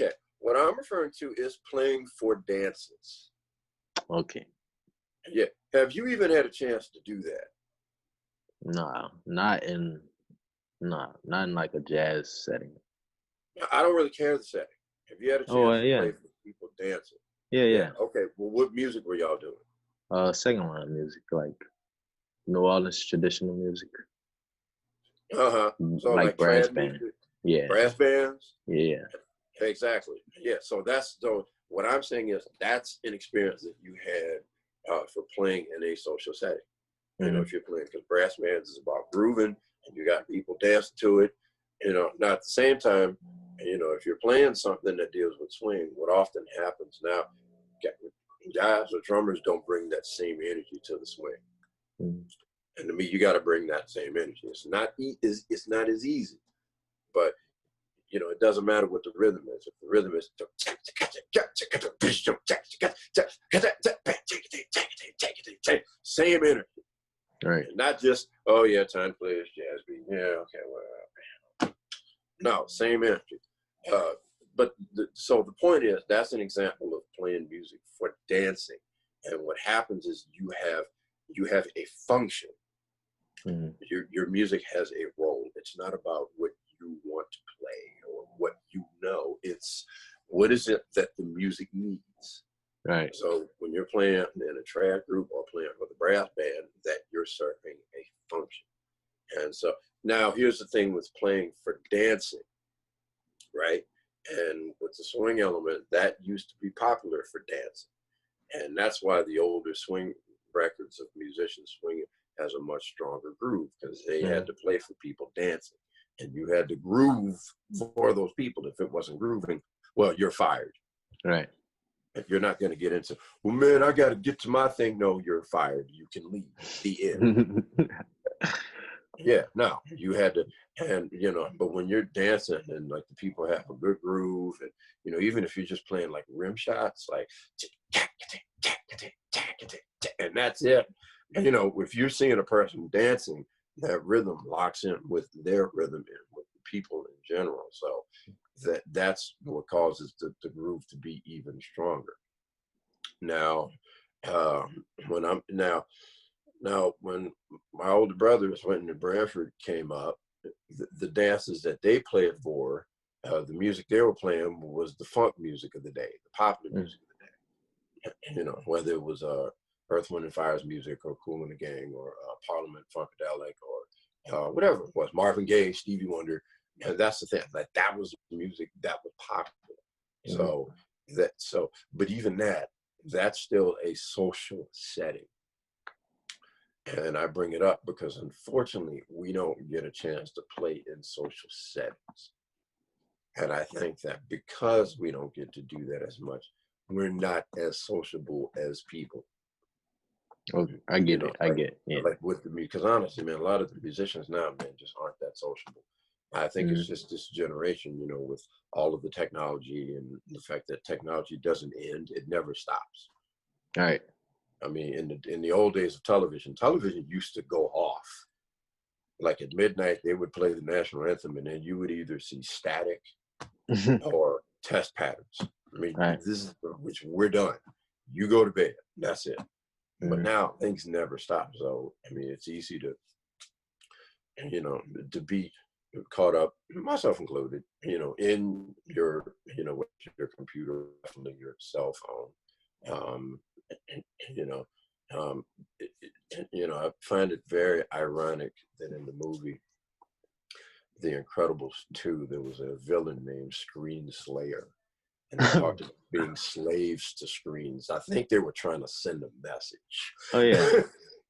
Okay, what I'm referring to is playing for dances. Okay. Yeah. Have you even had a chance to do that? No, not in like a jazz setting. I don't really care the setting. Have you had a Oh, chance to yeah. play for people dancing? Yeah, Yeah. yeah. Okay. Well, what music were y'all doing? Second line music, like New Orleans traditional music, Uh-huh. So like like brass trad band. music, Yeah, brass bands? yeah. Exactly. Yeah. So what I'm saying is that's an experience that you had for playing in a social setting. You know, Mm-hmm. if you're playing, because brass bands is about grooving and you got people dancing to it. You know, now at the same time, you know, if you're playing something that deals with swing, what often happens now, guys or drummers don't bring that same energy to the swing. Mm-hmm. And to me, you got to bring that same energy. It's not as easy, but you know, it doesn't matter what the rhythm is. If the rhythm is same energy, Right. and not just, oh yeah, time plays jazz beat. Yeah, okay, well, no, same energy. So the point is, that's an example of playing music for dancing. And what happens is you have a function. Mm-hmm. Your music has a role. It's not about what you want to play or what you know. It's what is it that the music needs. Right. So when you're playing in a trad group or playing with a brass band, that you're serving a function. And so now here's the thing with playing for dancing, right? And with the swing element, that used to be popular for dancing. And that's why the older swing records of musicians swinging has a much stronger groove, because they had to play for people dancing. And you had to groove for those people. If it wasn't grooving, well, you're fired. Right. You're not going to get into, well, man, I got to get to my thing. No, you're fired. You can leave. The end. Yeah, no, you had to, and you know, but when you're dancing and like the people have a good groove, and you know, even if you're just playing like rim shots, like, and that's it. And, you know, if you're seeing a person dancing, that rhythm locks in with their rhythm and with the people in general. So that's what causes the groove to be even stronger. Now, when I'm now, when my older brothers went to Branford came up, the dances that they played for, the music they were playing was the funk music of the day, the popular music of the day. You know, whether it was Earth, Wind, and Fire's music, or Kool and the Gang, or Parliament Funkadelic, or whatever it was, Marvin Gaye, Stevie Wonder. And that's the thing, like that was music that was popular. But even that's still a social setting. And I bring it up because unfortunately, we don't get a chance to play in social settings. And I think that because we don't get to do that as much, we're not as sociable as people. Okay, I get it. I get it. Yeah. Like with the music, because honestly, man, a lot of the musicians now, man, just aren't that sociable. I think it's just this generation, you know, with all of the technology and the fact that technology doesn't end, it never stops. All right. I mean, in the old days of television used to go off. Like at midnight, they would play the national anthem, and then you would either see static or test patterns. I mean, this is which we're done. You go to bed. That's it. But now things never stop. So I mean, it's easy to, you know, to be caught up, myself included, you know, in your, you know, with your computer, definitely your cell phone. You know, you know, I find it very ironic that in the movie The Incredibles 2, there was a villain named Screen Slayer, and they talked about being slaves to screens. I think they were trying to send a message. Oh yeah,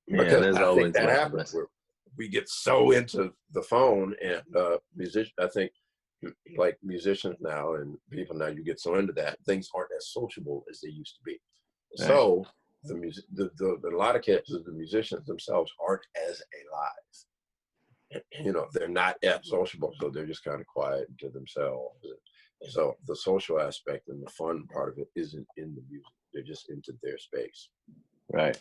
Because there's I always think that like happens where we get so into the phone, and I think like musicians now and people now, you get so into that, things aren't as sociable as they used to be. Right. So the music, a lot of cases, the musicians themselves aren't as alive. You know, they're not as sociable, so they're just kind of quiet to themselves. So the social aspect and the fun part of it isn't in the music; they're just into their space. Right.